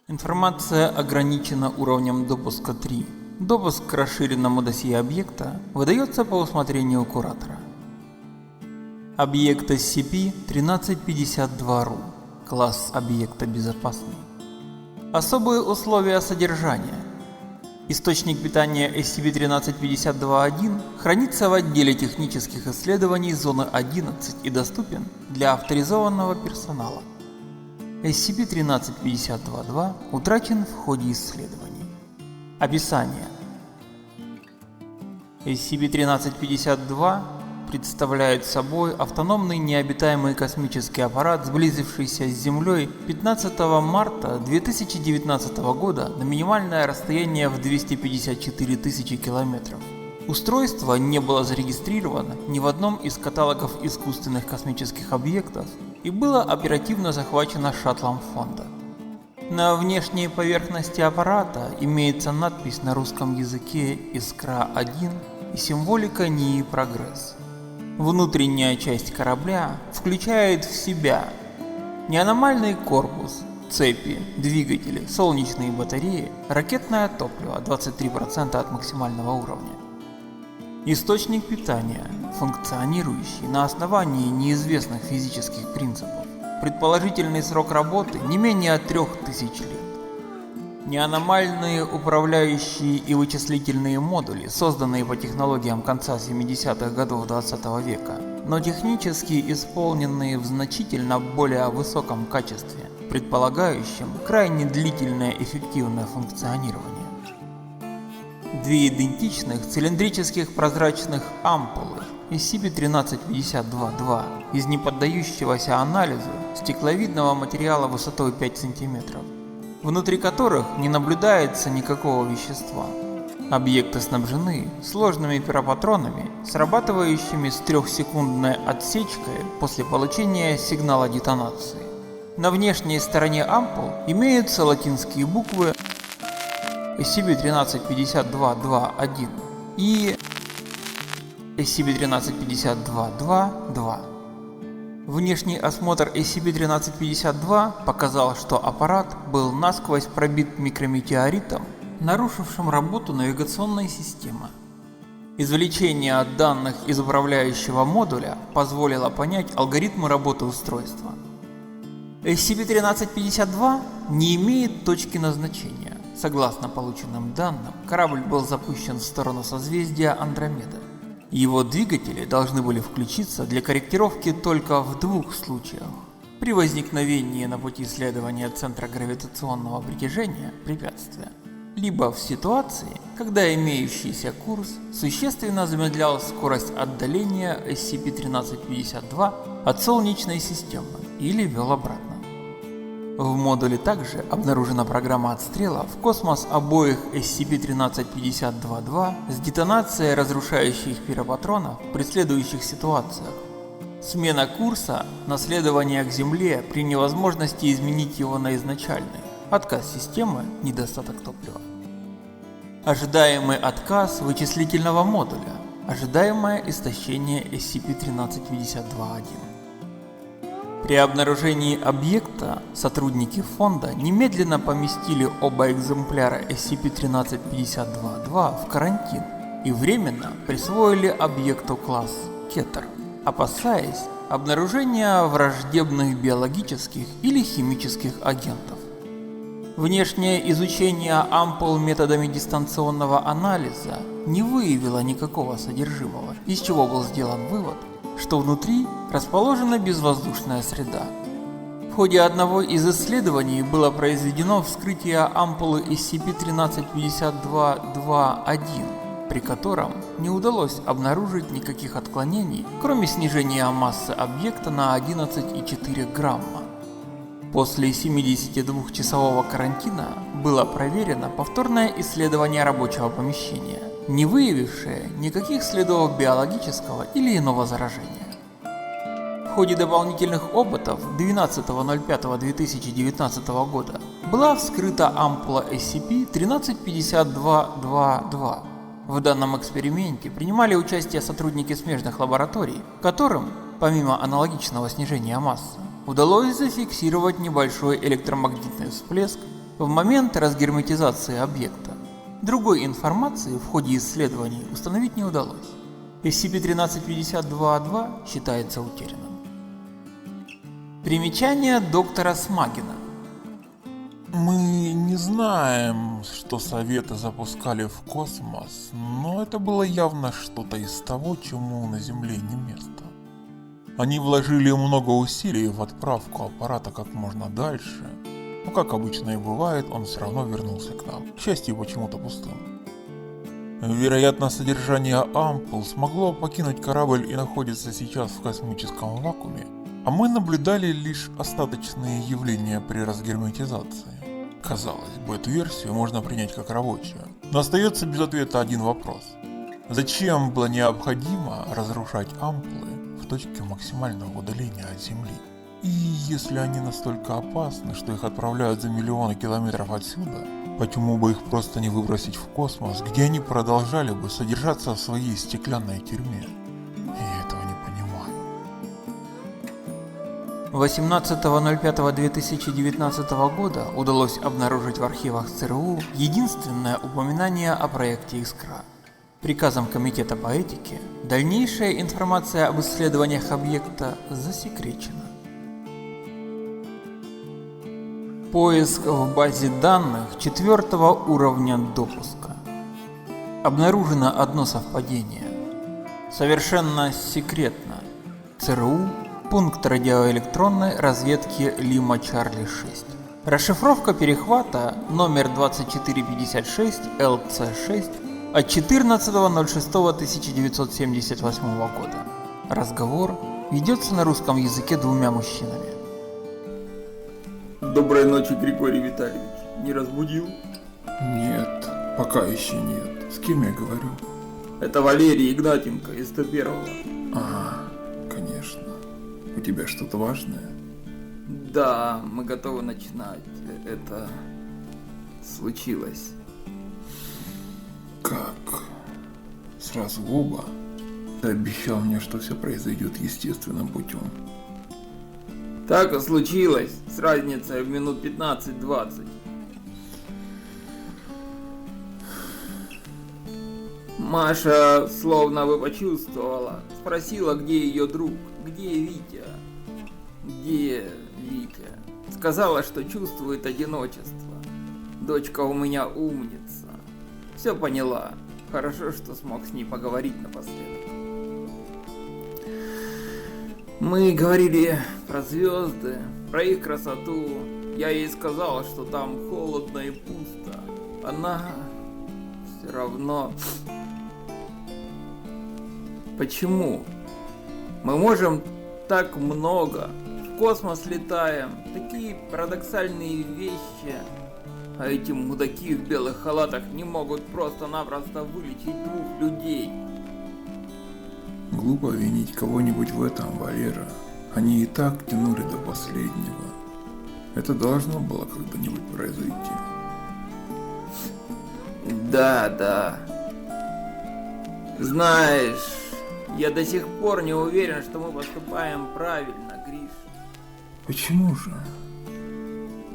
Информация ограничена уровнем допуска 3. Допуск к расширенному досье объекта выдается по усмотрению куратора. Объект SCP-1352-RU. Класс объекта безопасный. Особые условия содержания. Источник питания SCP-1352-1 хранится в отделе технических исследований зоны 11 и доступен для авторизованного персонала. SCP-1352-2 утрачен в ходе исследований. Описание. SCP-1352 представляет собой автономный необитаемый космический аппарат, сблизившийся с Землей 15 марта 2019 года на минимальное расстояние в 254 тысячи километров. Устройство не было зарегистрировано ни в одном из каталогов искусственных космических объектов и было оперативно захвачено шаттлом фонда. На внешней поверхности аппарата имеется надпись на русском языке «Искра-1» и символика НИИ «Прогресс». Внутренняя часть корабля включает в себя неаномальный корпус, цепи, двигатели, солнечные батареи, ракетное топливо 23% от максимального уровня. Источник питания, функционирующий на основании неизвестных физических принципов. Предположительный срок работы не менее 3000 лет. Неаномальные управляющие и вычислительные модули, созданные по технологиям конца 70-х годов 20 века, но технически исполненные в значительно более высоком качестве, предполагающим крайне длительное эффективное функционирование. Две идентичных цилиндрических прозрачных ампулы SCP-1352-2 из неподдающегося анализу стекловидного материала высотой 5 см, внутри которых не наблюдается никакого вещества. Объекты снабжены сложными пиропатронами, срабатывающими с 3-секундной отсечкой после получения сигнала детонации. На внешней стороне ампул имеются латинские буквы SCP-1352-2-1 и SCP-1352-2-2. Внешний осмотр SCP-1352 показал, что аппарат был насквозь пробит микрометеоритом, нарушившим работу навигационной системы. Извлечение данных из управляющего модуля позволило понять алгоритмы работы устройства. SCP-1352 не имеет точки назначения. Согласно полученным данным, корабль был запущен в сторону созвездия Андромеда. Его двигатели должны были включиться для корректировки только в 2 случаях. При возникновении на пути следования центра гравитационного притяжения препятствия, либо в ситуации, когда имеющийся курс существенно замедлял скорость отдаления SCP-1352 от Солнечной системы или вел обратно. В модуле также обнаружена программа отстрела в космос обоих SCP-1352-2 с детонацией разрушающих пиропатронов в преследующих ситуациях. Смена курса на следование к Земле при невозможности изменить его на изначальный. Отказ системы, недостаток топлива. Ожидаемый отказ вычислительного модуля. Ожидаемое истощение SCP-1352-1. При обнаружении объекта сотрудники фонда немедленно поместили оба экземпляра SCP-1352-2 в карантин и временно присвоили объекту класс Кетер, опасаясь обнаружения враждебных биологических или химических агентов. Внешнее изучение ампул методами дистанционного анализа не выявило никакого содержимого, из чего был сделан вывод, что внутри расположена безвоздушная среда. В ходе одного из исследований было произведено вскрытие ампулы SCP-1352-2-1, при котором не удалось обнаружить никаких отклонений, кроме снижения массы объекта на 11,4 грамма. После 72-часового карантина было проверено повторное исследование рабочего помещения, не выявившее никаких следов биологического или иного заражения. В ходе дополнительных опытов 12.05.2019 года была вскрыта ампула SCP-1352-2-2. В данном эксперименте принимали участие сотрудники смежных лабораторий, которым, помимо аналогичного снижения массы, удалось зафиксировать небольшой электромагнитный всплеск в момент разгерметизации объекта. Другой информации в ходе исследований установить не удалось. SCP-1352-2 считается утерянным. Примечание доктора Смагина. Мы не знаем, что Советы запускали в космос, но это было явно что-то из того, чему на Земле не место. Они вложили много усилий в отправку аппарата как можно дальше, но как обычно и бывает, он все равно вернулся к нам, к счастью, почему-то пустым. Вероятно, содержание ампул смогло покинуть корабль и находится сейчас в космическом вакууме, а мы наблюдали лишь остаточные явления при разгерметизации. Казалось бы, эту версию можно принять как рабочую, но остается без ответа один вопрос. Зачем было необходимо разрушать ампулы в точке максимального удаления от Земли? И если они настолько опасны, что их отправляют за миллионы километров отсюда, почему бы их просто не выбросить в космос, где они продолжали бы содержаться в своей стеклянной тюрьме? Я этого не понимаю. 18.05.2019 года удалось обнаружить в архивах ЦРУ единственное упоминание о проекте «Искра». Приказом Комитета по этике дальнейшая информация об исследованиях объекта засекречена. Поиск в базе данных 4-го уровня допуска. Обнаружено одно совпадение. Совершенно секретно. ЦРУ, пункт радиоэлектронной разведки Лима Чарли 6. Расшифровка перехвата номер 2456 LC6 от 14.06.1978 года. Разговор ведется на русском языке двумя мужчинами. Доброй ночи, Григорий Витальевич. Не разбудил? Нет, пока еще нет. С кем я говорю? Это Валерий Игнатенко из 101-го. Ага, конечно. У тебя что-то важное? Да, мы готовы начинать. Это случилось. Как? Сразу оба? Ты обещал мне, что все произойдет естественным путем. Так и случилось, с разницей в минут 15-20. Маша словно бы почувствовала, спросила, где ее друг, где Витя. Где Витя? Сказала, что чувствует одиночество. Дочка у меня умница. Все поняла. Хорошо, что смог с ней поговорить напоследок. Мы говорили про звезды, про их красоту. Я ей сказал, что там холодно и пусто. Она все равно... Почему? Мы можем так много, в космос летаем, такие парадоксальные вещи. А эти мудаки в белых халатах не могут просто-напросто вылечить двух людей. Глупо винить кого-нибудь в этом, Валера. Они и так тянули до последнего. Это должно было когда-нибудь произойти. Да. Знаешь, я до сих пор не уверен, что мы поступаем правильно, Гриш. Почему же?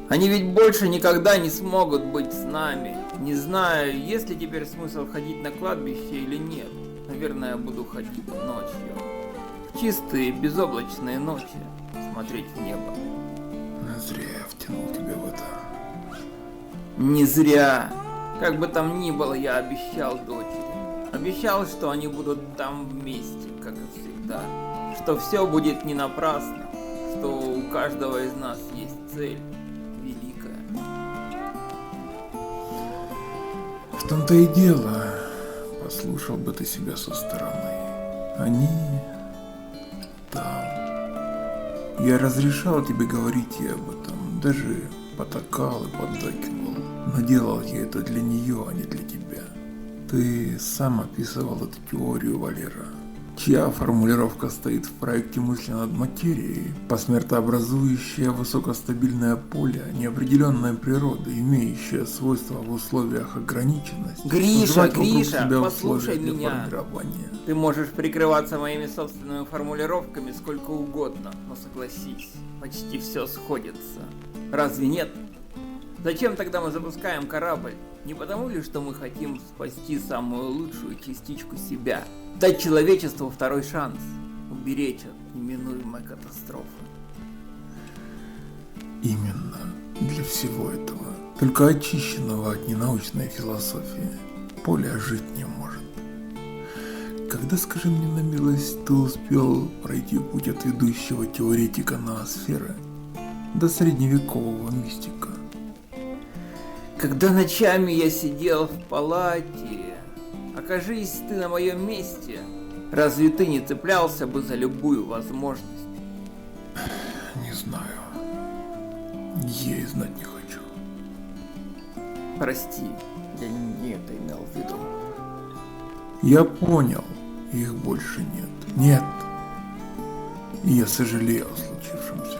Они ведь больше никогда не смогут быть с нами. Не знаю, есть ли теперь смысл ходить на кладбище или нет. Наверное, буду ходить ночью. В чистые, безоблачные ночи. Смотреть в небо. Зря я втянул тебя в это. Не зря. Как бы там ни было, я обещал дочери. Обещал, что они будут там вместе, как и всегда. Что все будет не напрасно. Что у каждого из нас есть цель. Великая. В том-то и дело. Послушал бы ты себя со стороны. Они там. Я разрешал тебе говорить ей об этом. Даже потакал и поддакивал. Но делал я это для нее, а не для тебя. Ты сам описывал эту теорию, Валера, чья формулировка стоит в проекте мысли над материей, посмертообразующее высокостабильное поле неопределенной природы, имеющее свойства в условиях ограниченности. Гриша, послушай меня. Формирования. Ты можешь прикрываться моими собственными формулировками сколько угодно, но согласись, почти все сходится. Разве нет? Зачем тогда мы запускаем корабль? Не потому ли, что мы хотим спасти самую лучшую частичку себя? Дать человечеству второй шанс. Уберечь от неминуемой катастрофы. Именно для всего этого, только очищенного от ненаучной философии, поле жить не может. Когда, скажи мне на милость, ты успел пройти путь от ведущего теоретика ноосферы до средневекового мистика? Когда ночами я сидел в палате, окажись ты на моем месте, разве ты не цеплялся бы за любую возможность? Не знаю. Я и знать не хочу. Прости, я не это имел в виду. Я понял, их больше нет. Нет. И я сожалею о случившемся.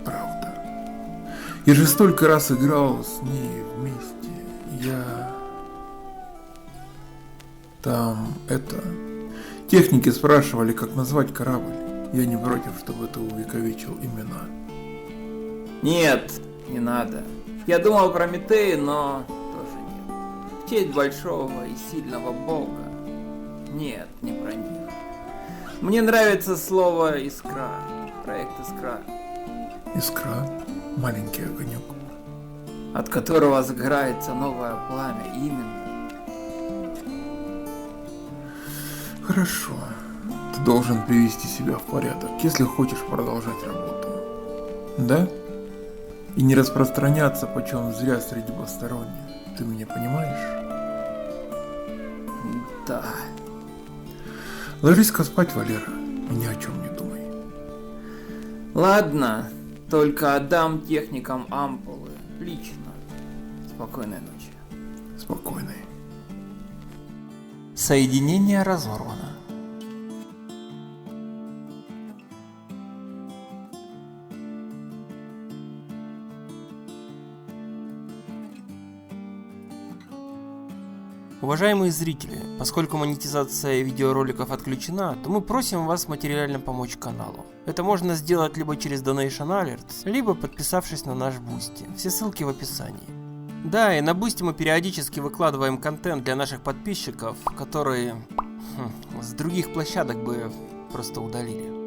Правда. Я же столько раз играл с ней вместе. Там Техники спрашивали, как назвать корабль. Я не против, чтобы ты увековечил имена. Нет, не надо. Я думал про Прометей, но тоже нет. В честь большого и сильного бога. Нет, не про них. Мне нравится слово «Искра». Проект «Искра». Искра? Маленький огонек. От которого загорается новое пламя. Именно. Хорошо. Ты должен привести себя в порядок, если хочешь продолжать работу. Да? И не распространяться почем зря среди посторонних. Ты меня понимаешь? Да. Ложись-ка спать, Валера, и ни о чем не думай. Ладно, только отдам техникам ампулы. Лично. Спокойной ночи. Спокойной. Соединение разорвано. Уважаемые зрители, поскольку монетизация видеороликов отключена, то мы просим вас материально помочь каналу. Это можно сделать либо через Donation Alerts, либо подписавшись на наш Boosty. Все ссылки в описании. Да, и на Boosty мы периодически выкладываем контент для наших подписчиков, которые с других площадок бы просто удалили.